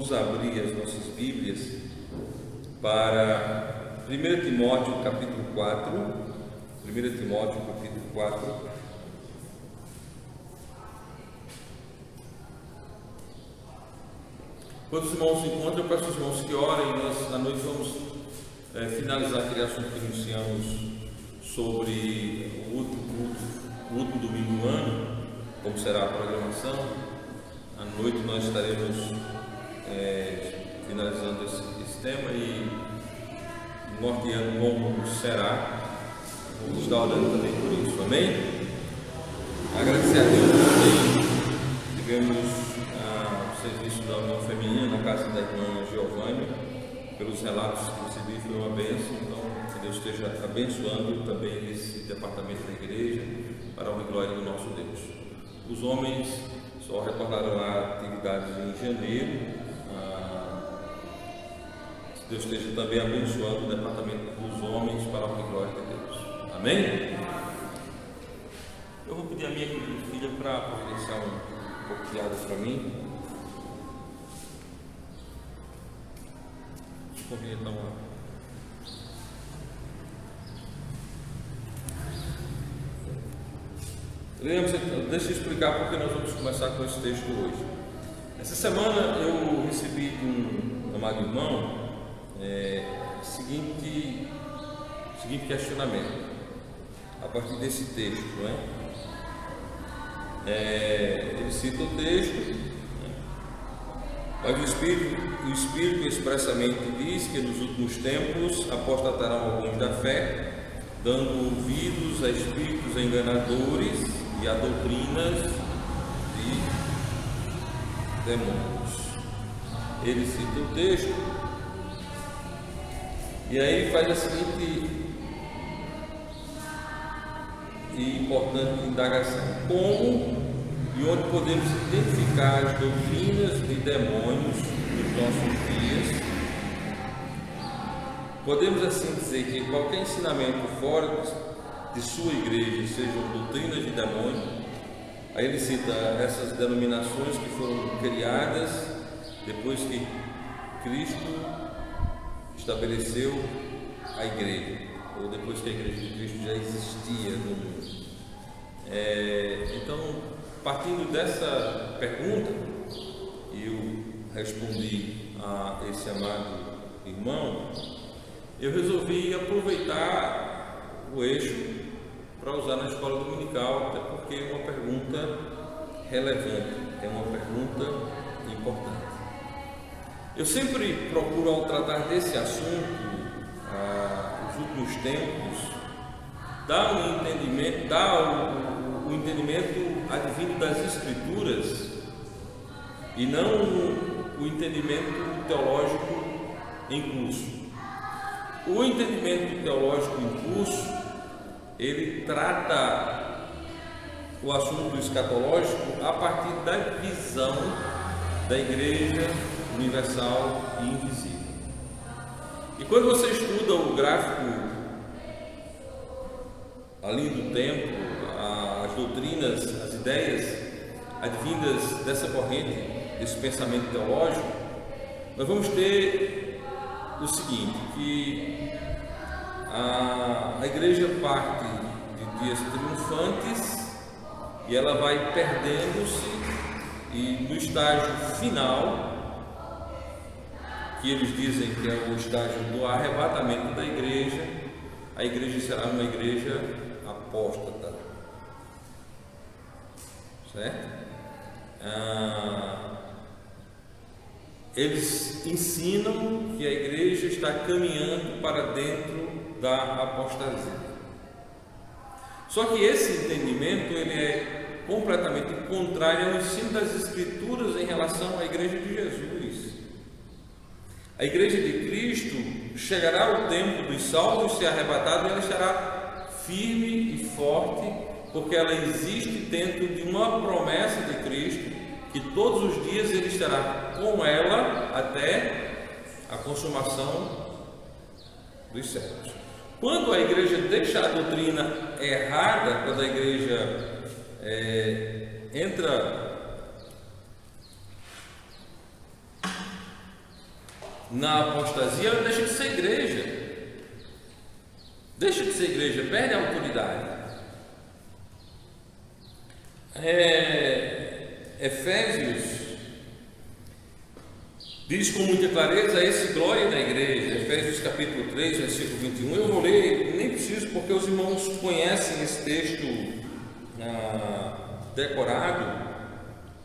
Vamos abrir as nossas Bíblias para 1 Timóteo capítulo 4. 1 Timóteo capítulo 4. Quando os irmãos se encontram, eu peço aos irmãos que orem. Nós à noite vamos finalizar aquele assunto que iniciamos sobre o último domingo do ano, como será a programação. À noite nós estaremos finalizando esse tema e norteando como será. Vamos estar orando também por isso, amém? Agradecer a Deus também. Tivemos o serviço da União Feminina na casa da irmã Giovanni, pelos relatos que recebi, foi uma bênção. Então, que Deus esteja abençoando também esse departamento da igreja, para a honra e glória do nosso Deus. Os homens só retornaram a atividades em janeiro. Que Deus esteja também abençoando o departamento dos homens para a honra e glória de Deus. Amém? Eu vou pedir a minha filha para providenciar um pouco de água para mim. Vou dar uma. Deixa eu explicar porque nós vamos começar com esse texto hoje. Essa semana eu recebi de um amado irmão seguinte questionamento a partir desse texto, não é? Ele cita o texto, mas o Espírito expressamente diz que nos últimos tempos apostatarão alguns da fé, dando ouvidos a espíritos enganadores e a doutrinas de demônios. Ele cita o texto e aí faz a seguinte e importante indagação: como e onde podemos identificar as doutrinas de demônios nos nossos dias? Podemos assim dizer que qualquer ensinamento fora de sua igreja sejam doutrinas de demônio? Aí ele cita essas denominações que foram criadas depois que Cristo estabeleceu a igreja, ou depois que a igreja de Cristo já existia no mundo. Então, partindo dessa pergunta, eu respondi a esse amado irmão, eu resolvi aproveitar o eixo para usar na escola dominical, até porque é uma pergunta relevante, é uma pergunta importante. Eu sempre procuro, ao tratar desse assunto, nos últimos tempos, dar o entendimento advindo das Escrituras e não o entendimento teológico em curso. O entendimento teológico em curso, ele trata o assunto escatológico a partir da visão da Igreja universal e invisível. E quando você estuda o gráfico além do tempo, as doutrinas, as ideias advindas dessa corrente, desse pensamento teológico, nós vamos ter o seguinte, que a igreja parte de dias triunfantes e ela vai perdendo-se, e no estágio final, que eles dizem que é o estágio do arrebatamento da igreja, a igreja será uma igreja apóstata, certo? Eles ensinam que a igreja está caminhando para dentro da apostasia. Só que esse entendimento ele é completamente contrário ao ensino das Escrituras em relação à igreja de Jesus. A igreja de Cristo chegará o tempo dos salvos ser arrebatados e ela estará firme e forte, porque ela existe dentro de uma promessa de Cristo, que todos os dias ele estará com ela até a consumação dos séculos. Quando a igreja deixa a doutrina errada, quando a igreja entra na apostasia, ela deixa de ser igreja. Deixa de ser igreja, perde a autoridade. Efésios diz com muita clareza esse glória na igreja. Efésios capítulo 3, versículo 21. Eu vou ler, nem preciso, porque os irmãos conhecem esse texto decorado,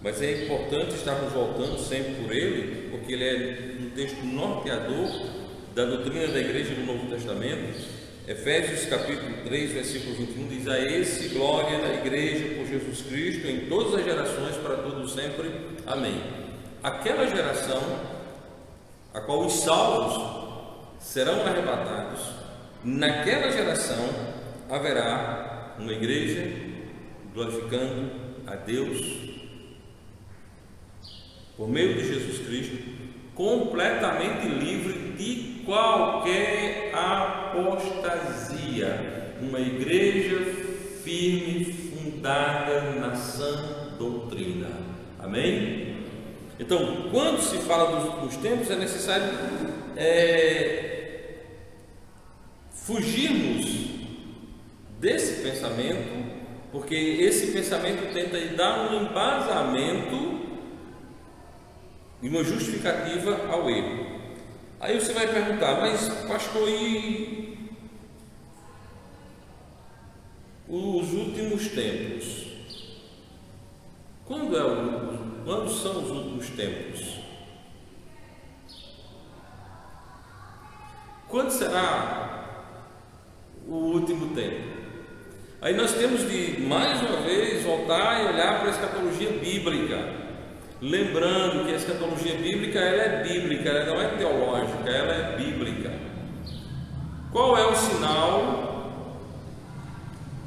mas é importante estarmos voltando sempre por ele, porque ele é um texto norteador da doutrina da igreja do Novo Testamento. Efésios capítulo 3, versículo 21 diz: a esse glória na igreja por Jesus Cristo em todas as gerações, para todos sempre. Amém. Aquela geração a qual os salvos serão arrebatados, naquela geração haverá uma igreja glorificando a Deus por meio de Jesus Cristo, completamente livre de qualquer apostasia, uma igreja firme, fundada na sã doutrina. Amém? Então, quando se fala dos tempos, é necessário fugirmos desse pensamento, porque esse pensamento tenta dar um embasamento e uma justificativa ao erro. Aí você vai perguntar: mas pastor, e os últimos tempos? Quando são os últimos tempos? Quando será o último tempo? Aí nós temos de mais uma vez voltar e olhar para a escatologia bíblica. Lembrando que a escatologia bíblica, ela é bíblica, ela não é teológica, ela é bíblica. Qual é o sinal?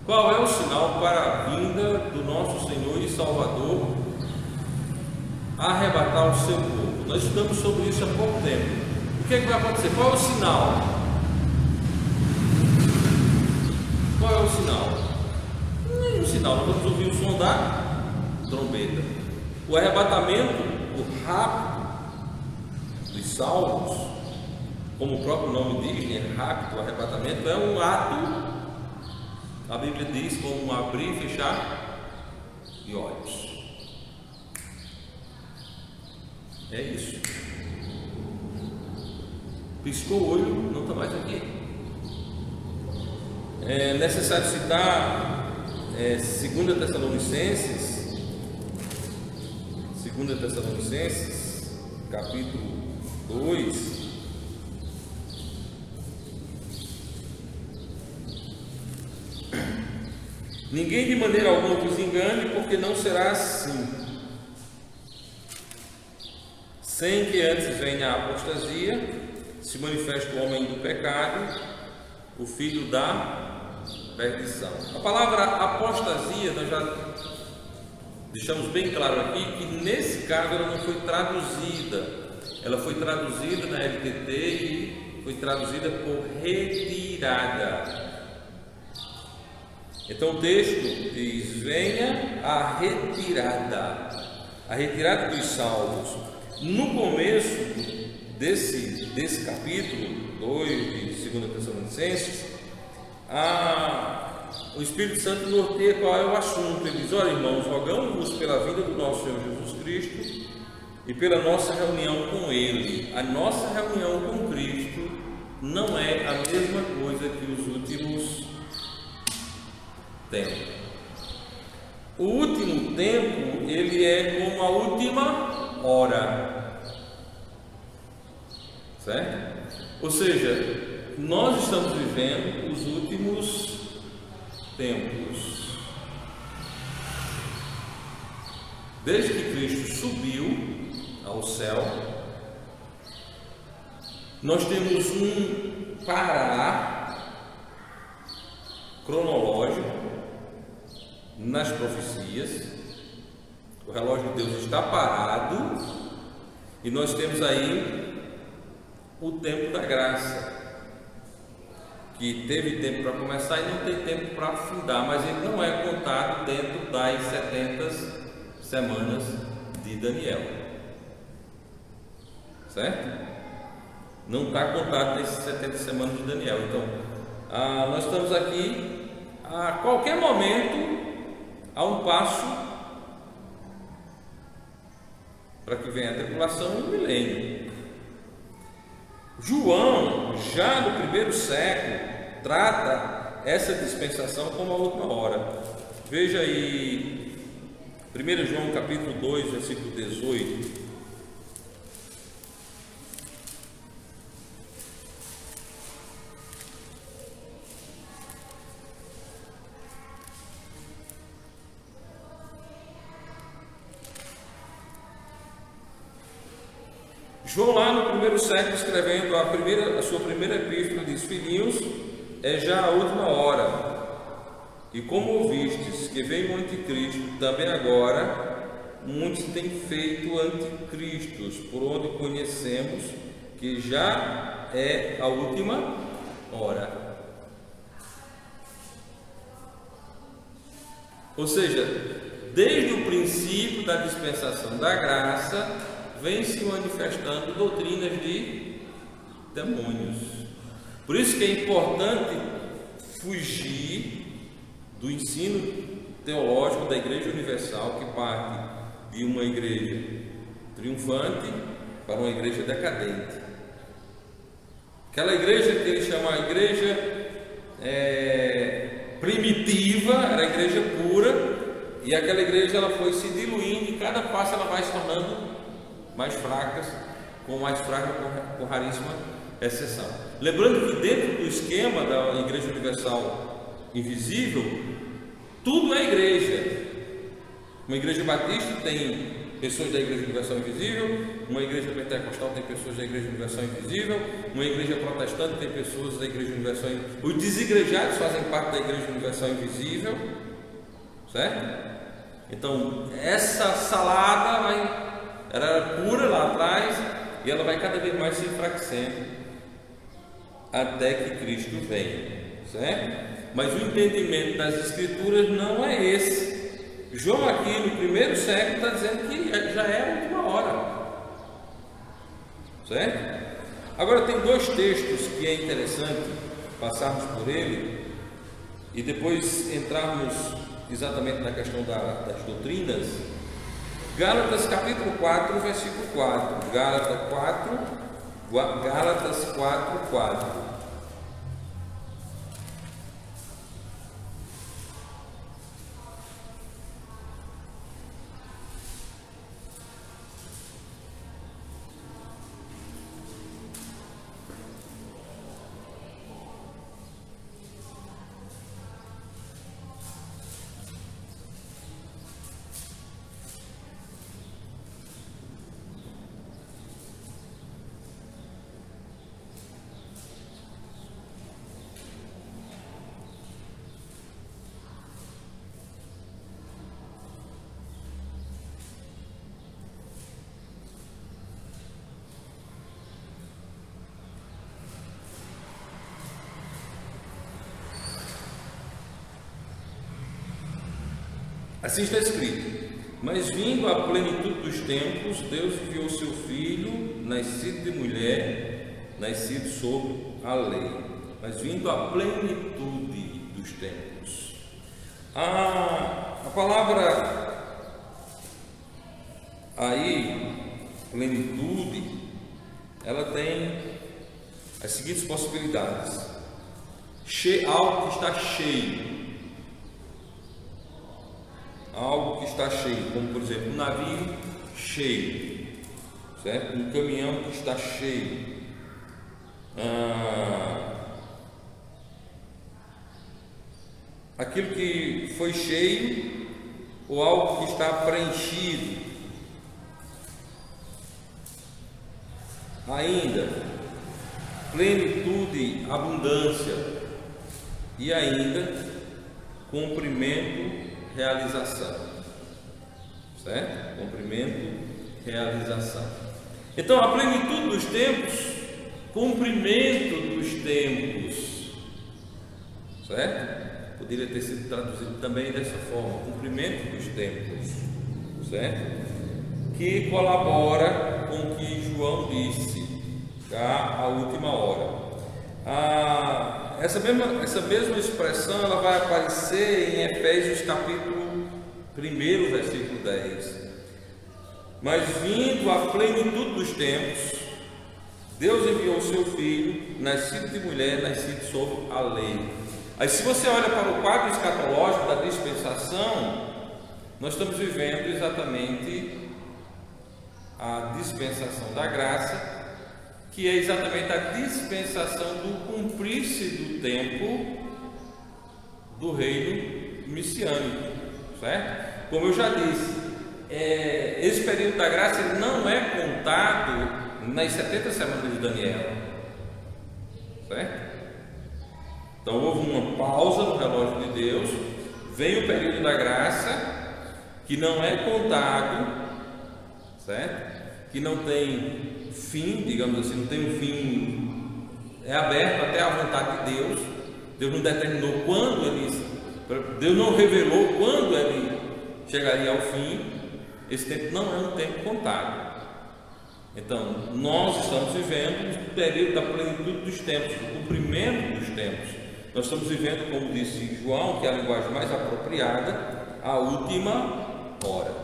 Qual é o sinal para a vinda do nosso Senhor e Salvador arrebatar o seu povo? Nós estudamos sobre isso há pouco tempo. O que é que vai acontecer? Qual é o sinal? Qual é o sinal? Nenhum sinal. Nós vamos ouvir o som da trombeta. O arrebatamento, o rapto dos salvos, como o próprio nome diz, né? Rapto, arrebatamento, é um ato, a Bíblia diz, como um abrir e fechar de olhos. É isso. Piscou o olho, não está mais aqui. É necessário citar 2 Tessalonicenses, capítulo 2. Ninguém de maneira alguma vos engane, porque não será assim, sem que antes venha a apostasia, se manifeste o homem do pecado, o filho da perdição. A palavra apostasia, nós já deixamos bem claro aqui que nesse caso ela não foi traduzida, ela foi traduzida na LTT e foi traduzida por retirada. Então o texto diz: venha a retirada dos salvos. No começo desse capítulo 2 de 2 Tessalonicenses, o Espírito Santo norteia qual é o assunto. Ele diz: olha, irmãos, rogamos-vos pela vida do nosso Senhor Jesus Cristo e pela nossa reunião com Ele. A nossa reunião com Cristo não é a mesma coisa que os últimos tempos. O último tempo, ele é como a última hora, certo? Ou seja, nós estamos vivendo os últimos tempos. Desde que Cristo subiu ao céu, nós temos um parar cronológico nas profecias. O relógio de Deus está parado e nós temos aí o tempo da graça, que teve tempo para começar e não tem tempo para findar, mas ele não é contado dentro das 70 semanas de Daniel, certo? não está contado nesses 70 semanas de Daniel. Então, nós estamos aqui, a qualquer momento, a um passo para que venha a tribulação e o milênio. João, já no primeiro século, trata essa dispensação como a última hora. Veja aí 1 João capítulo 2, versículo 18. João, lá no primeiro século, escrevendo a sua primeira epístola, diz: filhinhos, é já a última hora, e como ouvistes que veio o anticristo, também agora muitos têm feito anticristos, por onde conhecemos que já é a última hora. Ou seja, desde o princípio da dispensação da graça, vem se manifestando doutrinas de demônios. Por isso que é importante fugir do ensino teológico da Igreja Universal, que parte de uma igreja triunfante para uma igreja decadente. Aquela igreja que ele chama a igreja primitiva, era a igreja pura, e aquela igreja ela foi se diluindo, e cada passo ela vai se tornando mais fracas, com raríssima exceção. Lembrando que dentro do esquema da Igreja Universal Invisível, tudo é igreja. Uma igreja batista tem pessoas da Igreja Universal Invisível, uma igreja pentecostal tem pessoas da Igreja Universal Invisível, uma igreja protestante tem pessoas da Igreja Universal Invisível. Os desigrejados fazem parte da Igreja Universal Invisível, certo? Então, essa salada era pura lá atrás, e ela vai cada vez mais se enfraquecendo até que Cristo venha, certo? Mas o entendimento das Escrituras não é esse. João aqui no primeiro século está dizendo que já é a última hora, certo? Agora tem dois textos que é interessante passarmos por ele e depois entrarmos exatamente na questão das doutrinas. Gálatas capítulo 4, versículo 4. Gálatas 4, 4. Assim está escrito: mas vindo à plenitude dos tempos, Deus enviou seu Filho, nascido de mulher, nascido sob a lei. Mas vindo à plenitude dos tempos. A palavra aí, plenitude, ela tem as seguintes possibilidades: algo que está cheio. Algo que está cheio, como por exemplo um navio cheio, certo? Um caminhão que está cheio, aquilo que foi cheio, ou algo que está preenchido. Ainda plenitude, abundância, e ainda cumprimento, realização, certo? Cumprimento, realização. Então, a plenitude dos tempos, cumprimento dos tempos, certo? Poderia ter sido traduzido também dessa forma: cumprimento dos tempos, certo? Que colabora com o que João disse, a última hora. Essa mesma expressão ela vai aparecer em Efésios capítulo 1, versículo 10. Mas vindo à plenitude dos tempos, Deus enviou o seu Filho, nascido de mulher, nascido sob a lei. Aí, se você olha para o quadro escatológico da dispensação, nós estamos vivendo exatamente a dispensação da graça, que é exatamente a dispensação do cumprir-se do tempo do reino messiânico, certo? Como eu já disse, esse período da graça ele não é contado nas 70 semanas de Daniel, certo? Então houve uma pausa no relógio de Deus, vem o período da graça, que não é contado, certo? Que não tem fim, digamos assim, não tem um fim, é aberto até a vontade de Deus. Deus não determinou quando Deus não revelou quando ele chegaria ao fim. Esse tempo não é um tempo contado. Então, nós estamos vivendo o período da plenitude dos tempos, do cumprimento dos tempos. Nós estamos vivendo, como disse João, que é a linguagem mais apropriada, a última hora,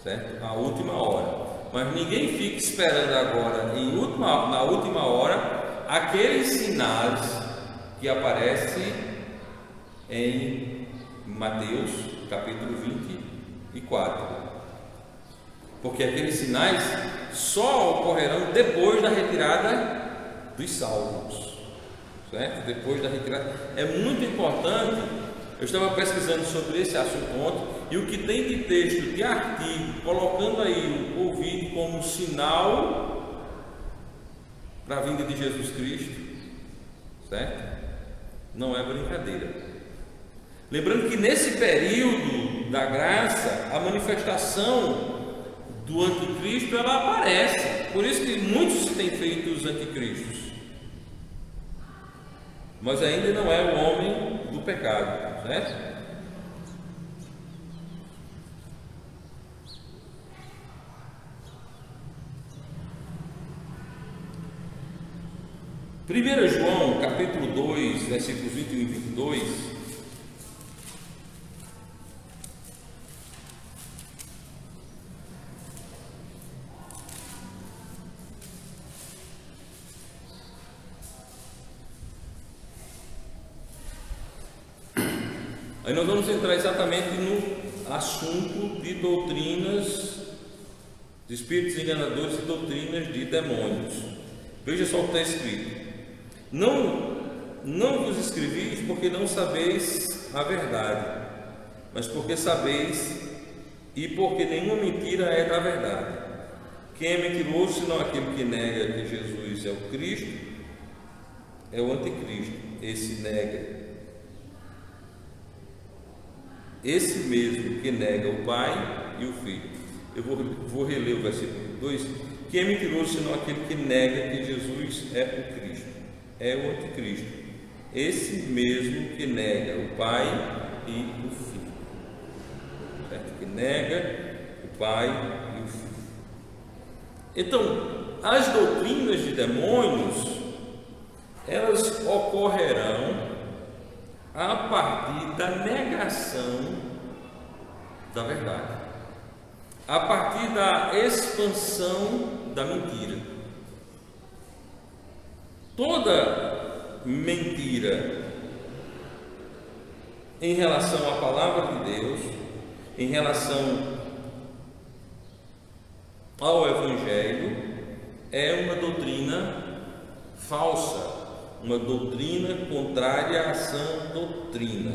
certo? A última hora. Mas ninguém fica esperando agora, na última hora, aqueles sinais que aparecem em Mateus capítulo 24. Porque aqueles sinais só ocorrerão depois da retirada dos salvos, certo? Depois da retirada. É muito importante. Eu estava pesquisando sobre esse assunto ontem, e o que tem de texto, de artigo, colocando aí o Covid como sinal para a vinda de Jesus Cristo, certo? Não é brincadeira. Lembrando que nesse período da graça, a manifestação do anticristo ela aparece. Por isso que muitos se têm feito os anticristos, mas ainda não é o homem do pecado, certo? Primeiro João capítulo 2, versículos 21 e 22. Aí nós vamos entrar exatamente no assunto de doutrinas de espíritos enganadores e doutrinas de demônios. Veja só o que está escrito: não vos escrevi porque não sabeis a verdade, mas porque sabeis, e porque nenhuma mentira é da verdade. Quem é mentiroso senão aquele que nega que Jesus é o Cristo, é o anticristo. Esse mesmo que nega o Pai e o Filho. Eu vou reler o versículo 2. Quem é mentiroso senão aquele que nega que Jesus é o Cristo, é o anticristo. Esse mesmo que nega o Pai e o Filho, certo? Que nega o Pai e o Filho. Então, as doutrinas de demônios, elas ocorrerão a partir da negação da verdade, a partir da expansão da mentira. Toda mentira em relação à palavra de Deus, em relação ao Evangelho, é uma doutrina falsa, uma doutrina contrária à sã doutrina,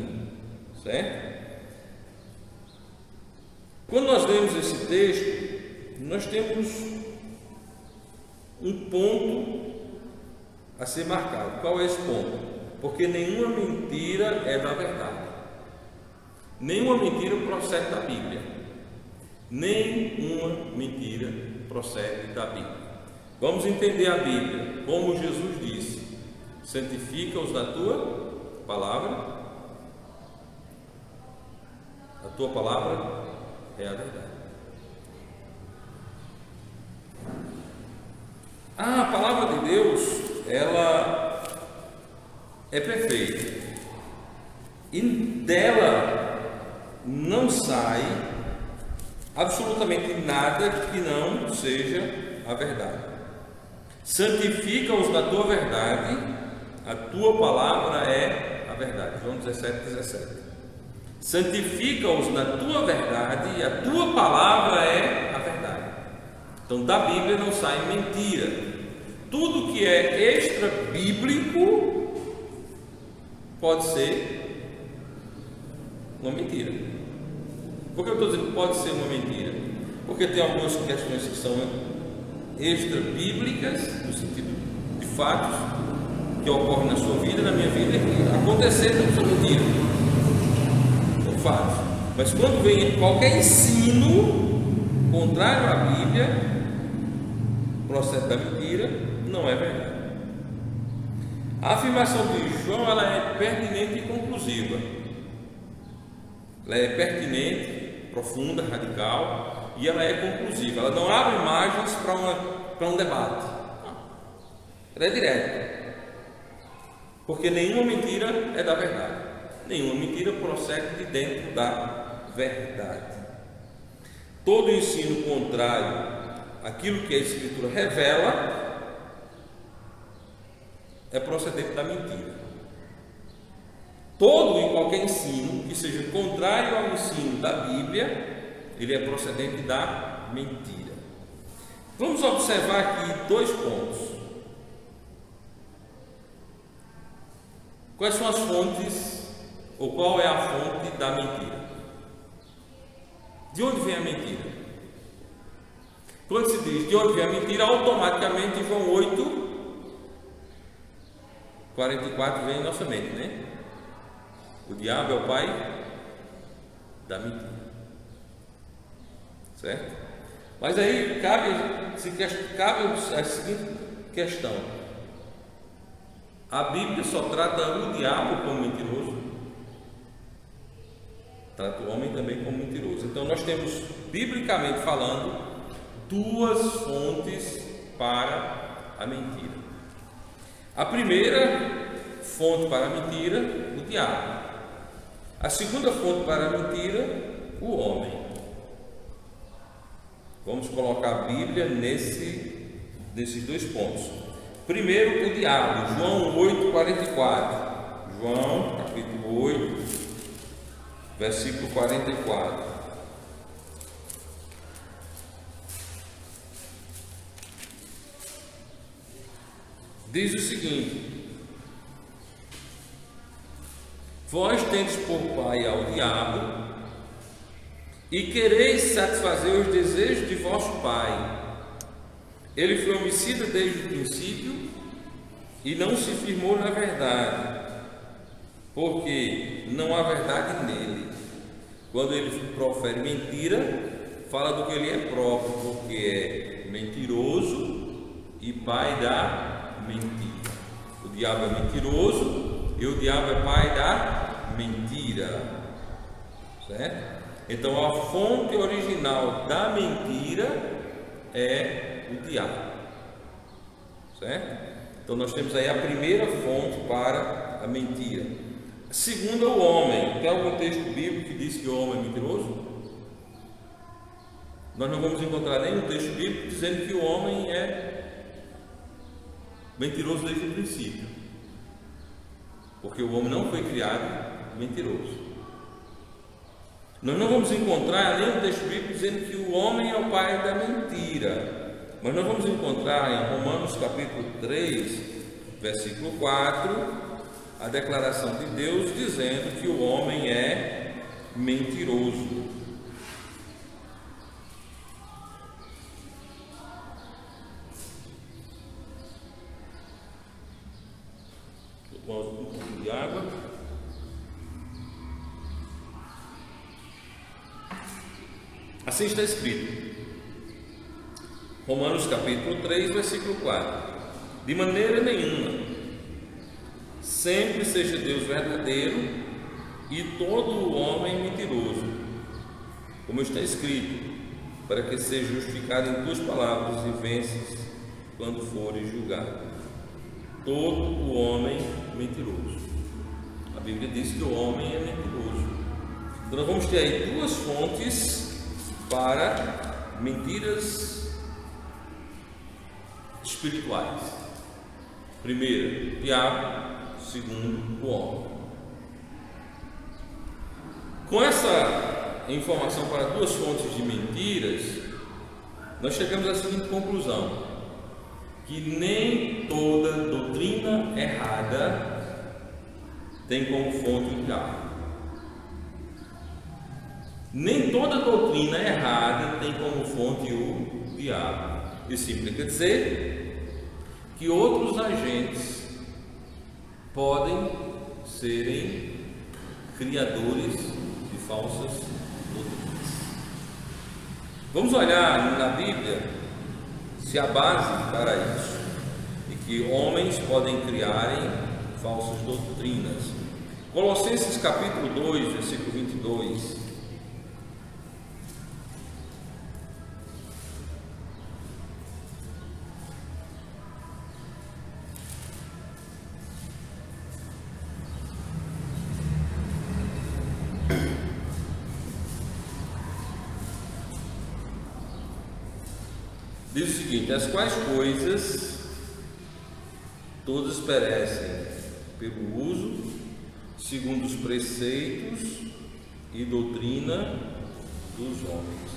certo? Quando nós lemos esse texto, nós temos um ponto a ser marcado. Qual é esse ponto? Porque nenhuma mentira é da verdade. Nenhuma mentira procede da Bíblia. Nenhuma mentira procede da Bíblia. Vamos entender a Bíblia, como Jesus disse: santifica-os na tua palavra, a tua palavra é a verdade. A palavra de Deus, ela é perfeita e dela não sai absolutamente nada que não seja a verdade. Santifica-os na tua verdade, a tua palavra é a verdade. João 17:17. Santifica-os na tua verdade e a tua palavra é a verdade. Então da Bíblia não sai mentira. Tudo que é extra bíblico pode ser uma mentira. Por que eu estou dizendo que pode ser uma mentira? Porque tem algumas questões que são extra bíblicas, no sentido de fatos que ocorrem na sua vida, na minha vida, que aconteceram, não são mentira, são fatos. Mas quando vem qualquer ensino contrário à Bíblia, procede da mentira, não é verdade. A afirmação de João, ela é pertinente e conclusiva. Ela é pertinente, profunda, radical, e ela é conclusiva. Ela não abre margens para um debate. Ela é direta. Porque nenhuma mentira é da verdade. Nenhuma mentira procede de dentro da verdade. Todo ensino contrário àquilo que a Escritura revela é procedente da mentira. Todo e qualquer ensino que seja contrário ao ensino da Bíblia, ele é procedente da mentira. Vamos observar aqui dois pontos. Quais são as fontes, ou qual é a fonte da mentira? De onde vem a mentira? Quando se diz de onde vem a mentira, automaticamente João 8:44 vem em nossa mente, né? O diabo é o pai da mentira, certo? Mas aí cabe a seguinte questão: a Bíblia só trata o diabo como mentiroso? Trata o homem também como mentiroso. Então nós temos, biblicamente falando, duas fontes para a mentira. A primeira fonte para a mentira, o diabo. A segunda fonte para a mentira, o homem. Vamos colocar a Bíblia nesses dois pontos. Primeiro, o diabo. João 8:44. João, capítulo 8, versículo 44. Diz o seguinte: vós tendes por pai ao diabo, e quereis satisfazer os desejos de vosso pai. Ele foi homicida desde o princípio e não se firmou na verdade, porque não há verdade nele. Quando ele profere mentira, fala do que ele é próprio, porque é mentiroso e pai da mentira. O diabo é mentiroso e o diabo é pai da mentira, certo? Então a fonte original da mentira é o diabo, certo? Então nós temos aí a primeira fonte para a mentira. A segunda é o homem. Tem algum texto bíblico que diz que o homem é mentiroso? Nós não vamos encontrar nenhum texto bíblico dizendo que o homem é mentiroso desde o princípio, porque o homem não foi criado mentiroso. Nós não vamos encontrar nenhum texto bíblico dizendo que o homem é o pai da mentira, mas nós vamos encontrar em Romanos capítulo 3, versículo 4, a declaração de Deus dizendo que o homem é mentiroso. Vou tomar um pouco de água. Assim está escrito, Romanos capítulo 3, versículo 4: de maneira nenhuma, sempre seja Deus verdadeiro e todo o homem mentiroso, como está escrito, para que seja justificado em tuas palavras e venças quando fores julgar todo o homem mentiroso. A Bíblia diz que o homem é mentiroso. Então nós vamos ter aí duas fontes para mentiras espirituais. Primeiro, o diabo. Segundo, o homem. Com essa informação para duas fontes de mentiras, nós chegamos à seguinte conclusão: que nem toda doutrina errada tem como fonte o diabo. Nem toda doutrina errada tem como fonte o diabo. Isso significa dizer que outros agentes podem serem criadores de falsas doutrinas. Vamos olhar na Bíblia se há base para isso, e que homens podem criarem falsas doutrinas. Colossenses capítulo 2, versículo 22. Diz o seguinte: as quais coisas todas perecem pelo uso, segundo os preceitos e doutrina dos homens.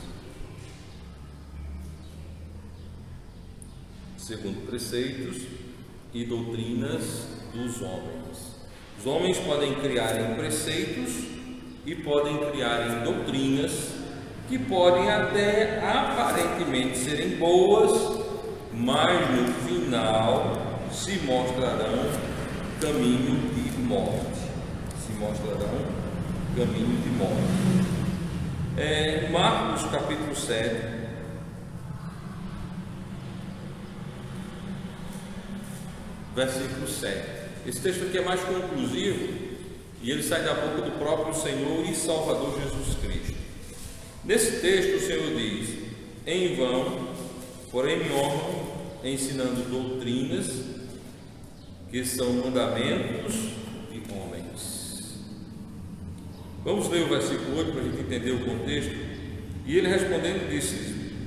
Segundo preceitos e doutrinas dos homens. Os homens podem criar em preceitos e podem criar em doutrinas que podem até aparentemente serem boas, mas no final se mostrarão caminho de morte. Marcos capítulo 7, versículo 7. Esse texto aqui é mais conclusivo e ele sai da boca do próprio Senhor e Salvador Jesus Cristo. Nesse texto o Senhor diz: em vão, porém me honram, ensinando doutrinas que são mandamentos de homens. Vamos ler o versículo 8 para a gente entender o contexto. E ele respondendo disse: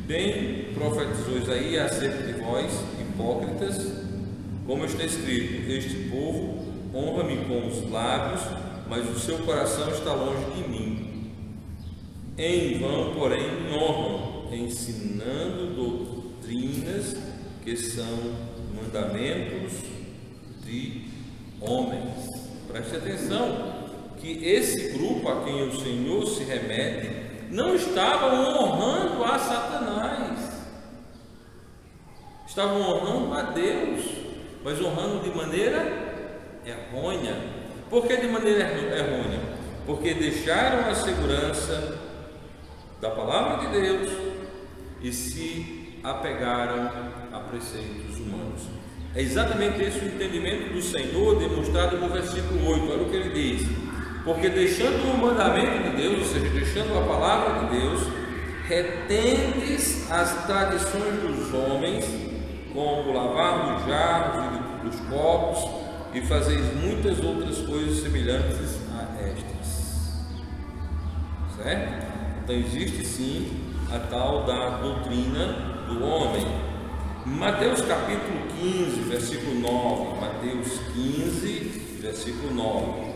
bem profetizou Isaías acerca de vós, hipócritas, como está escrito: este povo honra-me com os lábios, mas o seu coração está longe de mim. Em vão, porém, me honram, ensinando doutrinas que são mandamentos de homens. Preste atenção que esse grupo a quem o Senhor se remete não estava honrando a Satanás, estavam honrando a Deus, mas honrando de maneira errônea. Por que de maneira errônea? Porque deixaram a segurança da palavra de Deus e se apegaram a preceitos humanos. É exatamente esse o entendimento do Senhor demonstrado no versículo 8. Olha o que ele diz: porque deixando o mandamento de Deus, ou seja, deixando a palavra de Deus, retendes as tradições dos homens, como lavar dos jarros e dos copos, e fazeis muitas outras coisas semelhantes a estas. Certo? Então existe sim a tal da doutrina do homem. Mateus capítulo 15, versículo 9. Mateus 15, versículo 9.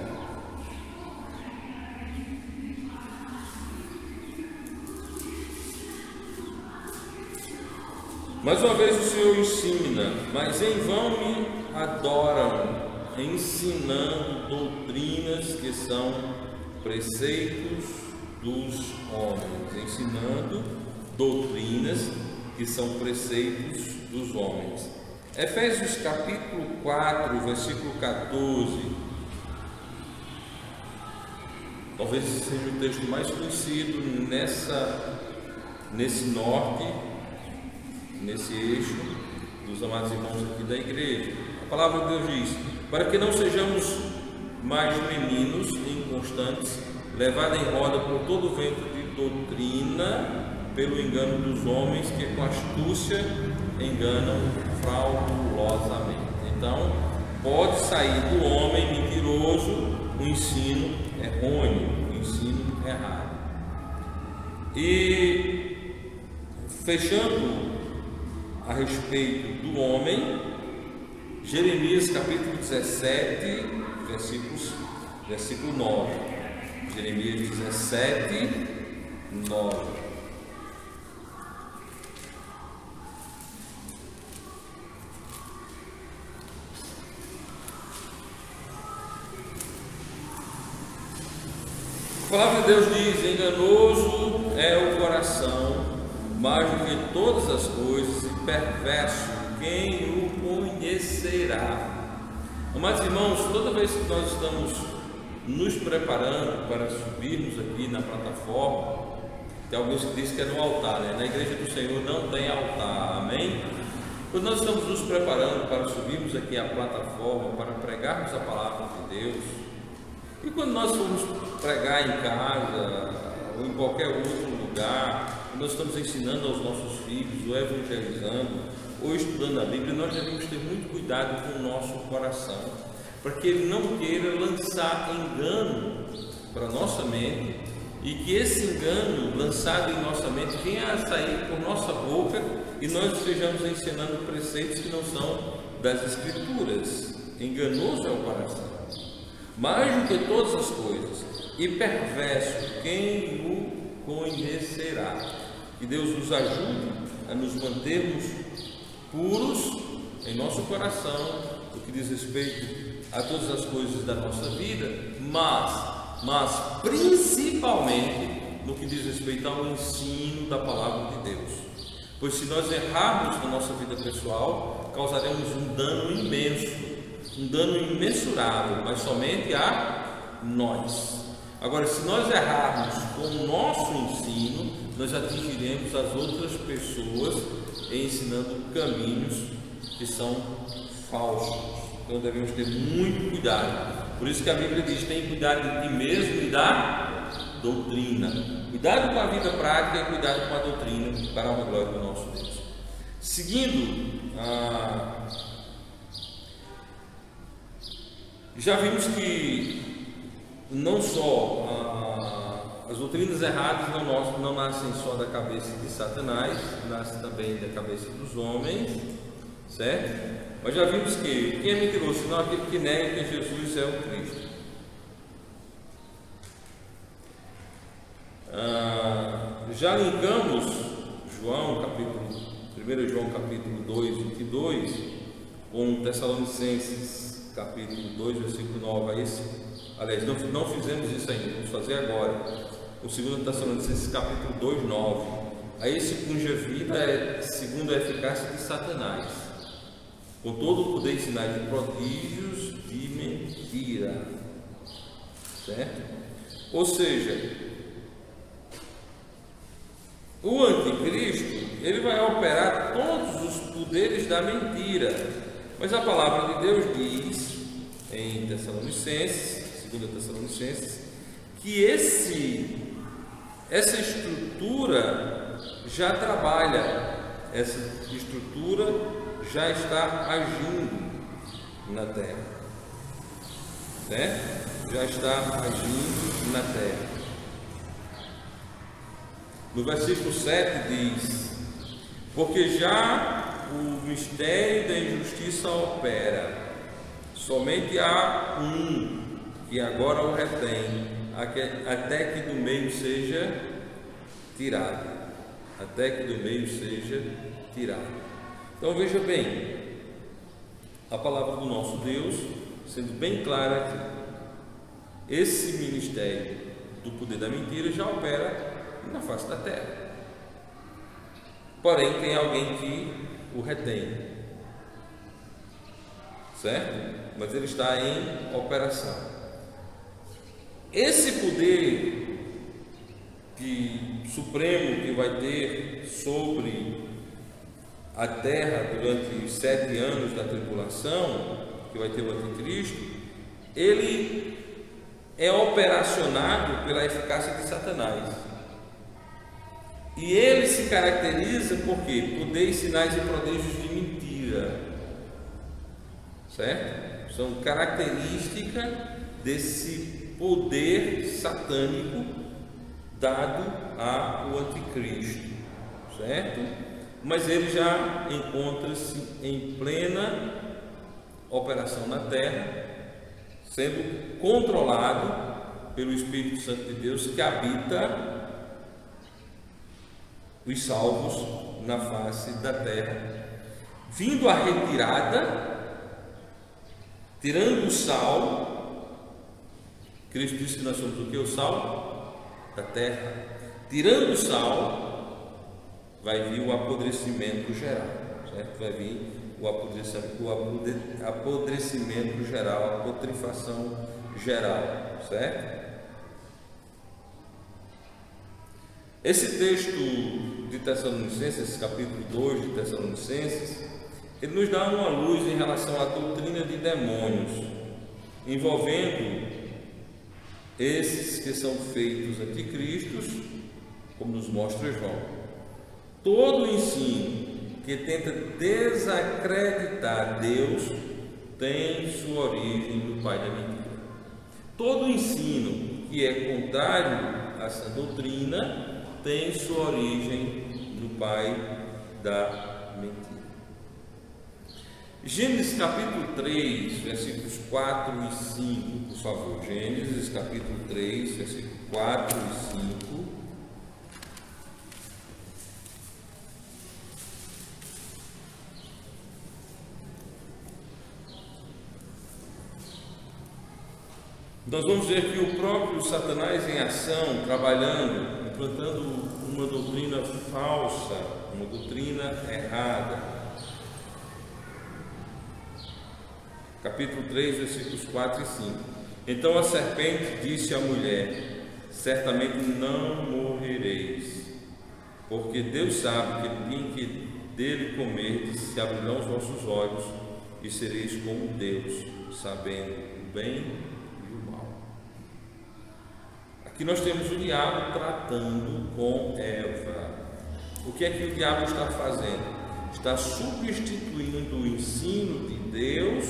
Mais uma vez o Senhor ensina: mas em vão me adoram, ensinando doutrinas que são preceitos dos homens. Ensinando doutrinas que são preceitos dos homens. Efésios capítulo 4, versículo 14. Talvez seja o texto mais conhecido nesse norte, nesse eixo dos amados irmãos aqui da igreja. A palavra de Deus diz: para que não sejamos mais meninos inconstantes, levados em roda por todo o vento de doutrina, pelo engano dos homens que com astúcia enganam Então, pode sair do homem mentiroso um ensino errôneo, um ensino errado. E fechando a respeito do homem, Jeremias capítulo 17, versículo 9. Jeremias 17, 9. A palavra de Deus diz: enganoso é o coração, mais do que todas as coisas, e perverso, quem o conhecerá? Amados irmãos, toda vez que nós estamos nos preparando para subirmos aqui na plataforma, tem alguns que dizem que é no altar, né? Na igreja do Senhor não tem altar, amém? Quando nós estamos nos preparando para subirmos aqui à plataforma, para pregarmos a palavra de Deus, e quando nós formos pregar em casa ou em qualquer outro lugar, nós estamos ensinando aos nossos filhos, ou evangelizando, ou estudando a Bíblia, nós devemos ter muito cuidado com o nosso coração, para que ele não queira lançar engano para a nossa mente, e que esse engano lançado em nossa mente venha a sair por nossa boca e nós estejamos ensinando preceitos que não são das Escrituras. Enganoso é o coração, mais do que todas as coisas, e perverso, quem o conhecerá? Que Deus nos ajude a nos mantermos puros em nosso coração, no que diz respeito a todas as coisas da nossa vida, mas principalmente no que diz respeito ao ensino da palavra de Deus. Pois se nós errarmos na nossa vida pessoal, causaremos um dano imenso, um dano imensurável, mas somente a nós. Agora, se nós errarmos com o nosso ensino, nós atingiremos as outras pessoas ensinando caminhos que são falsos. Então devemos ter muito cuidado. Por isso que a Bíblia diz: tem cuidado de ti mesmo e da doutrina. Cuidado com a vida prática e cuidado com a doutrina, para a glória do nosso Deus. Seguindo, já vimos que não só as doutrinas erradas não nascem só da cabeça de Satanás, nascem também da cabeça dos homens, certo? Mas já vimos que quem é mentiroso, senão aquele que nega que Jesus é o Cristo. Já linkamos 1 João capítulo 2, 22, com Tessalonicenses capítulo 2, versículo 9. Aliás, não fizemos isso ainda, vamos fazer agora. O 2 Tessalonicenses capítulo 2, 9. A esse cuja vida é segundo a eficácia de Satanás, com todo o poder e sinais de prodígios de mentira, certo? Ou seja, o anticristo, ele vai operar todos os poderes da mentira, mas a palavra de Deus diz em Tessalonicenses, 2 Tessalonicenses, que essa estrutura já trabalha, essa estrutura já está agindo na terra, né? Já está agindo na terra. No versículo 7 diz: porque já o mistério da injustiça opera, somente há um que agora o retém, até que do meio seja tirado. Até que do meio seja tirado. Então veja bem, a palavra do nosso Deus, sendo bem clara aqui, esse ministério do poder da mentira já opera na face da terra, porém tem alguém que o retém, certo? Mas ele está em operação. Esse poder supremo que vai ter sobre a terra durante os 7 anos da tribulação, que vai ter o anticristo, ele é operacionado pela eficácia de Satanás. E ele se caracteriza por quê? Poder, sinais e prodígios de mentira. certo? São características desse poder satânico dado ao anticristo, certo? Mas ele já encontra-se em plena operação na terra, sendo controlado pelo Espírito Santo de Deus que habita os salvos na face da terra, vindo a retirada, tirando o sal. Cristo disse que nós somos o que? O sal da terra. Tirando o sal, vai vir o apodrecimento geral, certo? Vai vir o apodrecimento geral, a putrefação geral, certo? Esse texto de Tessalonicenses, capítulo 2 de Tessalonicenses, ele nos dá uma luz em relação à doutrina de demônios, envolvendo esses que são feitos anticristos, como nos mostra João. Todo ensino que tenta desacreditar Deus tem sua origem no pai da mentira. Todo ensino que é contrário a essa doutrina tem sua origem no pai da mentira. Gênesis capítulo 3, versículos 4 e 5, por favor. Gênesis capítulo 3, versículos 4 e 5. Nós vamos ver que o próprio Satanás em ação, trabalhando, implantando uma doutrina falsa, uma doutrina errada. Capítulo 3, versículos 4 e 5. Então a serpente disse à mulher: certamente não morrereis, porque Deus sabe que no dia em que dele comerdes, se abrirão os vossos olhos e sereis como Deus, sabendo o bem. Aqui nós temos o diabo tratando com Eva. O que é que o diabo está fazendo? Está substituindo o ensino de Deus.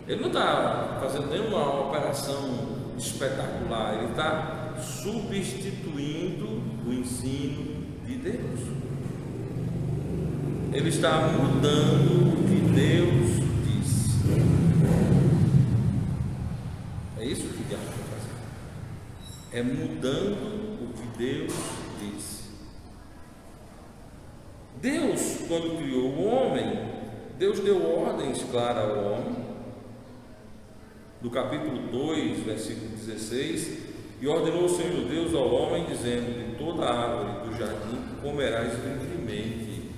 Ele não está fazendo nenhuma operação espetacular, ele está substituindo o ensino de Deus. Ele está mudando o que Deus disse. É isso que o diabo está fazendo. É mudando o que Deus disse. Deus, quando criou o homem, Deus deu ordens claras ao homem. Do capítulo 2, versículo 16: e ordenou o Senhor Deus ao homem, dizendo: de toda árvore do jardim comerás livremente,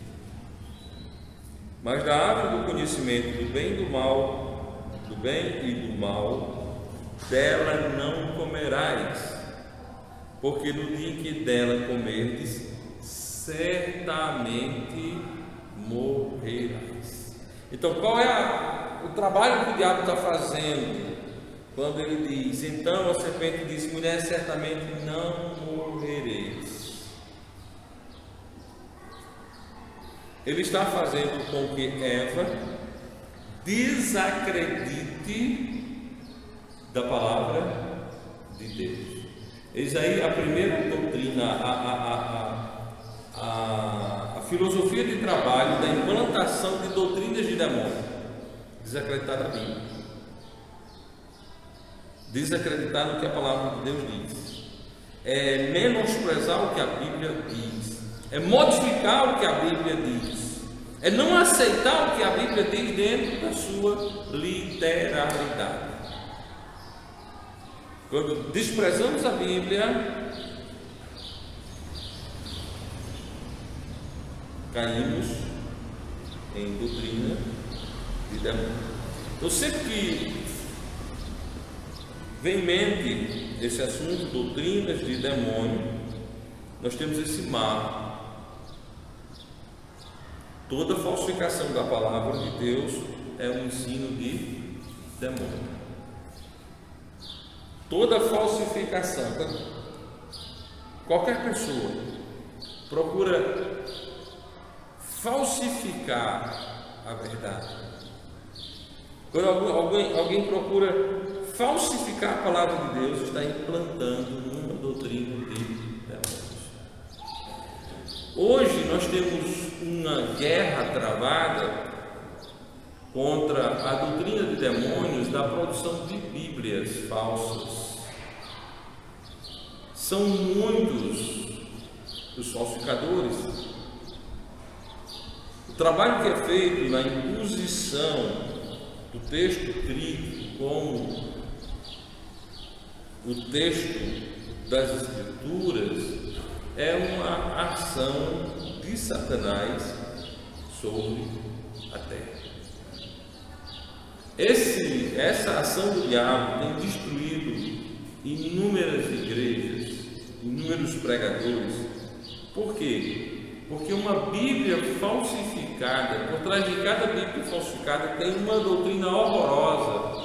mas da árvore do conhecimento do bem e do mal, do bem e do mal, dela não comerás, porque no dia em que dela comerdes, certamente morrerás. Então, qual é o trabalho que o diabo está fazendo? Quando ele diz: então a serpente disse: mulher, certamente não morrereis. Ele está fazendo com que Eva desacredite da palavra de Deus. Eis aí a primeira doutrina, a filosofia de trabalho da implantação de doutrinas de demônio: desacreditar a Bíblia, desacreditar no que a palavra de Deus diz, é menosprezar o que a Bíblia diz, é modificar o que a Bíblia diz, é não aceitar o que a Bíblia diz dentro da sua literalidade. Quando desprezamos a Bíblia, caímos em doutrina de demônio. Então, sempre que vem em mente esse assunto, doutrinas de demônio, nós temos esse mar. Toda falsificação da palavra de Deus é um ensino de demônio. Toda falsificação, qualquer pessoa procura falsificar a verdade. Quando alguém procura falsificar a palavra de Deus, está implantando uma doutrina de demônios. Hoje nós temos uma guerra travada contra a doutrina de demônios da produção de Bíblias falsas. São muitos os falsificadores. O trabalho que é feito na imposição do texto crítico como o texto das Escrituras é uma ação de Satanás sobre a terra. Essa ação do diabo tem destruído inúmeras igrejas, inúmeros pregadores. Por quê? Porque uma Bíblia falsificada, por trás de cada Bíblia falsificada, tem uma doutrina horrorosa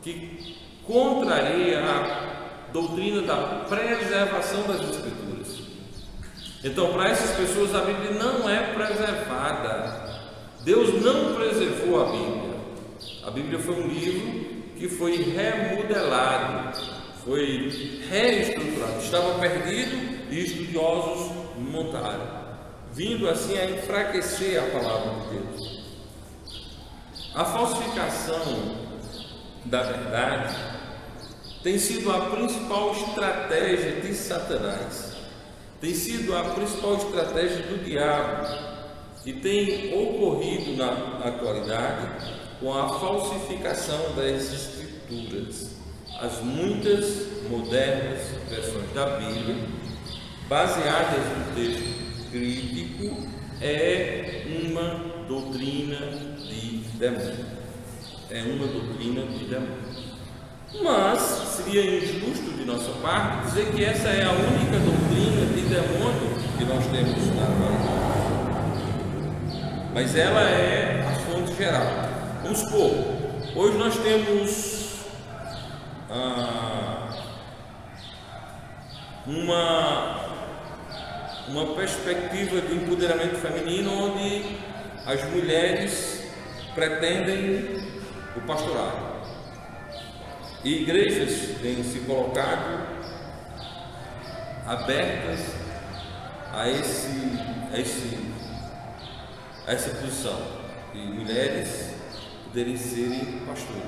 que contraria a doutrina da preservação das Escrituras. Então, para essas pessoas, a Bíblia não é preservada. Deus não preservou a Bíblia. A Bíblia foi um livro que foi remodelado, foi reestruturado. Estava perdido e estudiosos montaram, vindo assim a enfraquecer a palavra de Deus. A falsificação da verdade tem sido a principal estratégia de Satanás, tem sido a principal estratégia do diabo, e tem ocorrido na atualidade com a falsificação das Escrituras. As muitas modernas versões da Bíblia, baseadas no texto crítico, é uma doutrina de demônio. É uma doutrina de demônio. Mas seria injusto de nossa parte dizer que essa é a única doutrina de demônio que nós temos na atualidade. Mas ela é a fonte geral. Vamos supor, hoje nós temos uma perspectiva de empoderamento feminino onde as mulheres pretendem o pastorado. E igrejas têm se colocado abertas a essa posição de mulheres poderem serem pastores.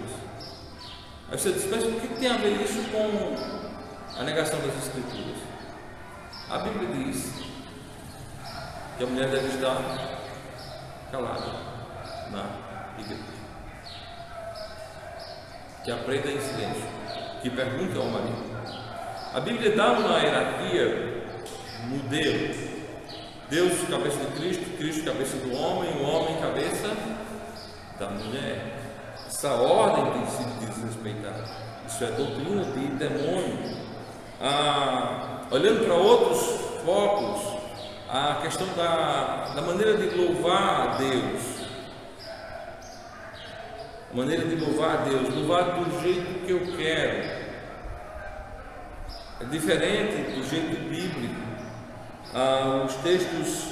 Aí você diz, mas o que tem a ver isso com a negação das Escrituras? A Bíblia diz que a mulher deve estar calada na igreja, que aprenda em silêncio, que pergunte ao marido. A Bíblia dá uma hierarquia, um modelo: Deus cabeça de Cristo, Cristo cabeça do homem, o homem cabeça da mulher. Essa ordem tem sido desrespeitada. Isso é doutrina de demônio. Olhando para outros focos, a questão da maneira de louvar a Deus. A maneira de louvar a Deus, louvar do jeito que eu quero. É diferente do jeito bíblico. Os textos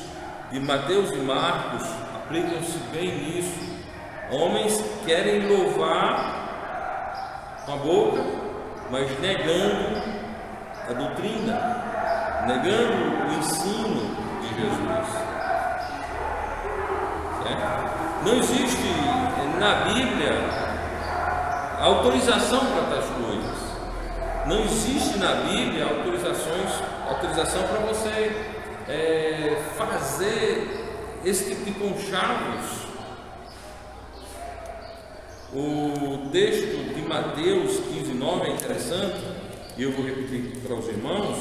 de Mateus e Marcos aplicam-se bem nisso. Homens querem louvar com a boca, mas negando a doutrina, negando o ensino de Jesus. Certo? Não existe na Bíblia autorização para tais coisas. Não existe na Bíblia autorização para você fazer esse tipo de conchavos. O texto de Mateus 15:9 é interessante, e eu vou repetir para os irmãos.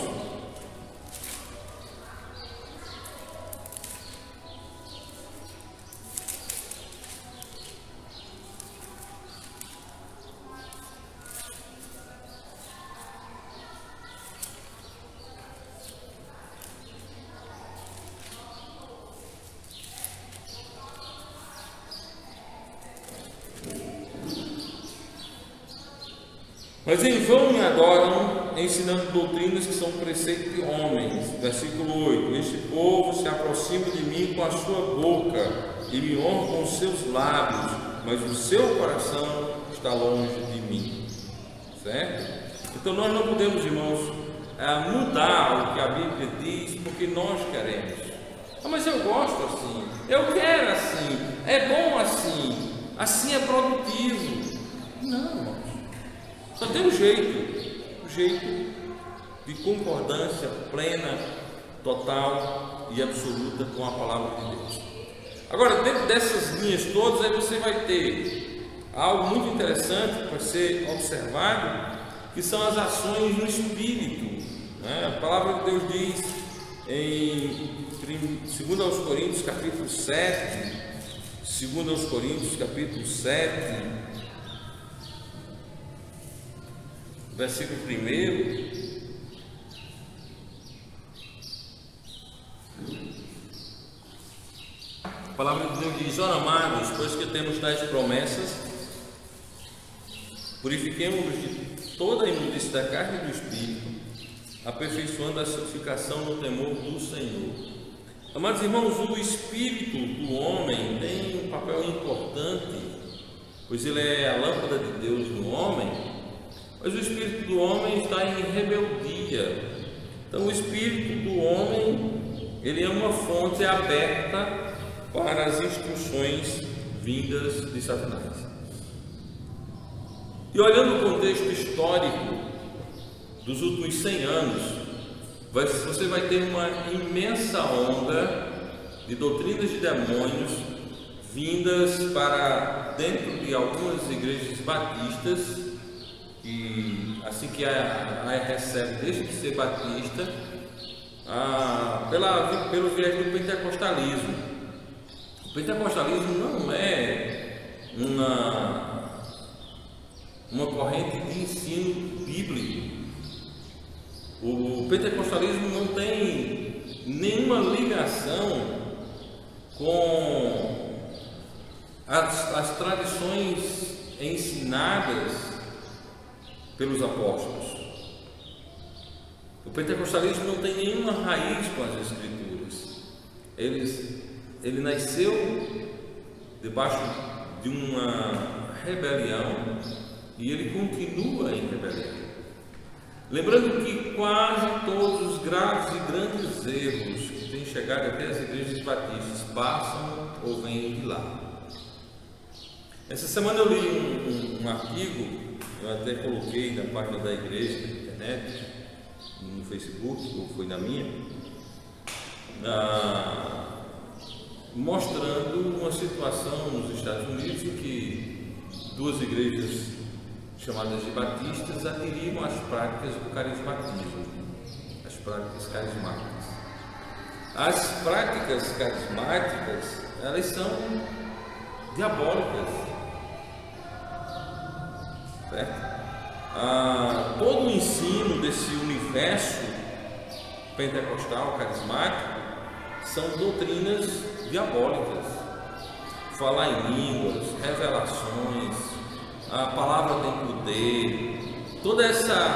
Mas em vão me adoram ensinando doutrinas que são preceitos de homens. Versículo 8: este povo se aproxima de mim com a sua boca e me honra com os seus lábios, mas o seu coração está longe de mim. Certo? Então nós não podemos, irmãos, mudar o que a Bíblia diz porque nós queremos. Mas eu gosto assim, eu quero assim, é bom assim, assim é produtivo. Não, irmãos, só tem um jeito de concordância plena, total e absoluta com a palavra de Deus. Agora, dentro dessas linhas todas, aí você vai ter algo muito interessante para ser observado, que são as ações no Espírito, né? A palavra de Deus diz em 2 Coríntios capítulo 7, 2 Coríntios capítulo 7, versículo 1. A palavra de Deus diz: ora, amados, pois que temos tais promessas, purifiquemo-nos de toda a imundície da carne e do espírito, aperfeiçoando a santificação no temor do Senhor. Amados irmãos, o espírito do homem tem um papel importante, pois ele é a lâmpada de Deus no homem, mas o espírito do homem está em rebeldia. Então o espírito do homem, ele é uma fonte aberta para as instruções vindas de Satanás. E olhando o contexto histórico dos últimos 100 anos, você vai ter uma imensa onda de doutrinas de demônios vindas para dentro de algumas igrejas batistas, que assim que a recebe, deixa de ser batista, pelo viés do pentecostalismo. O pentecostalismo não é uma corrente de ensino bíblico. O pentecostalismo não tem nenhuma ligação com as tradições ensinadas pelos apóstolos. O pentecostalismo não tem nenhuma raiz com as Escrituras. Ele nasceu debaixo de uma rebelião e ele continua em rebelião. Lembrando que quase todos os graves e grandes erros que têm chegado até as igrejas batistas passam ou vêm de lá. Essa semana eu li um artigo, eu até coloquei na página da igreja, na internet, no Facebook, ou foi na minha, mostrando uma situação nos Estados Unidos em que duas igrejas chamadas de batistas aderiram às práticas do carismatismo, as práticas carismáticas. As práticas carismáticas, elas são diabólicas, certo? Todo o ensino desse universo pentecostal carismático são doutrinas diabólicas. Falar em línguas, revelações, a palavra tem poder, toda essa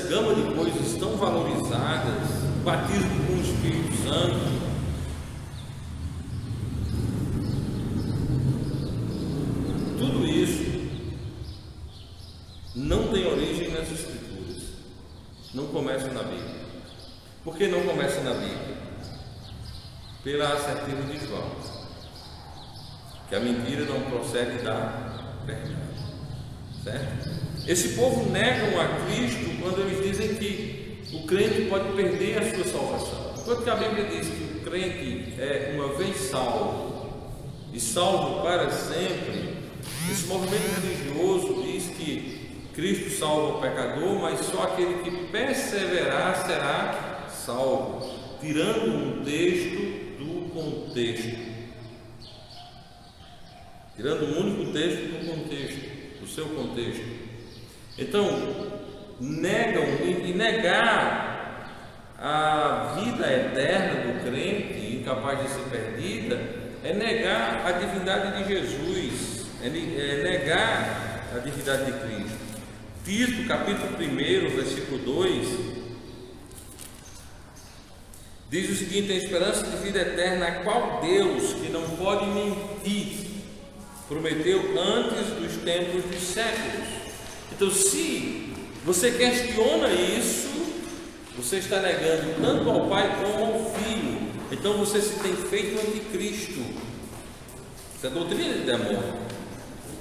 gama de coisas tão valorizadas, batismo com o Espírito Santo. Tudo isso não tem origem nas Escrituras, não começa na Bíblia. Por que não começa na Bíblia? Pela assertiva de João, que a mentira não procede da verdade, certo? Esse povo negam a Cristo quando eles dizem que o crente pode perder a sua salvação. Enquanto que a Bíblia diz que o crente é uma vez salvo e salvo para sempre, esse movimento religioso diz que Cristo salva o pecador, mas só aquele que perseverar será salvo, tirando um texto do contexto, tirando um único texto do contexto, do seu contexto. Então, negam, e negar a vida eterna do crente, incapaz de ser perdida, é negar a divindade de Jesus, é negar a divindade de Cristo. Tito, capítulo 1, versículo 2, diz o seguinte: a esperança de vida eterna, a qual Deus, que não pode mentir, prometeu antes dos tempos dos séculos. Então, se você questiona isso, você está negando tanto ao Pai como ao Filho. Então você se tem feito anticristo. Isso é doutrina de demônio.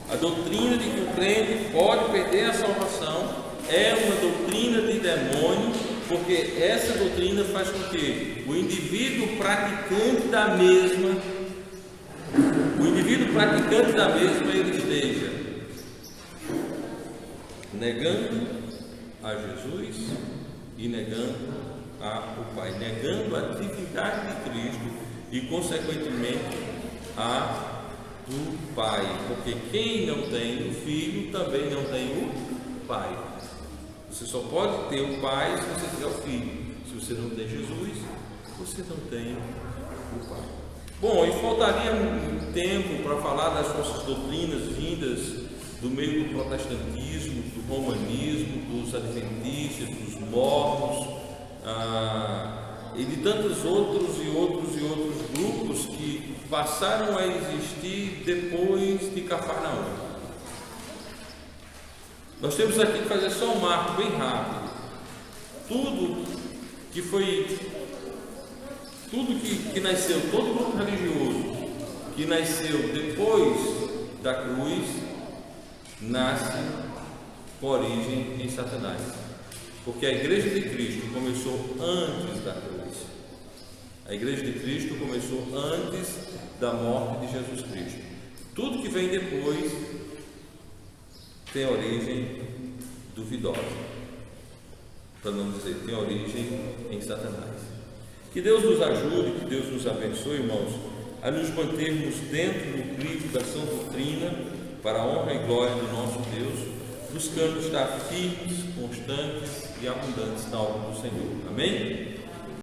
A doutrina de que o crente pode perder a salvação é uma doutrina de demônio, porque essa doutrina faz com que o indivíduo praticante da mesma, ele esteja negando a Jesus e negando o Pai, negando a divindade de Cristo e, consequentemente, a do Pai, porque quem não tem o Filho também não tem o Pai. Você só pode ter o Pai se você tiver o Filho. Se você não tem Jesus, você não tem o Pai. Bom, e faltaria um tempo para falar das nossas doutrinas vindas do meio do protestantismo, do romanismo, dos adventistas, dos mormons, e de tantos outros grupos que passaram a existir depois de Cafarnaum. Nós temos aqui que fazer só um marco bem rápido. Tudo que nasceu, todo grupo religioso que nasceu depois da cruz, nasce com origem em Satanás. Porque a Igreja de Cristo começou antes da cruz. A Igreja de Cristo começou antes da morte de Jesus Cristo. Tudo que vem depois tem origem duvidosa, para não dizer, tem origem em Satanás. Que Deus nos ajude, que Deus nos abençoe, irmãos, a nos mantermos dentro do crivo da sã doutrina, para a honra e glória do nosso Deus, buscando estar firmes, constantes e abundantes na obra do Senhor. Amém?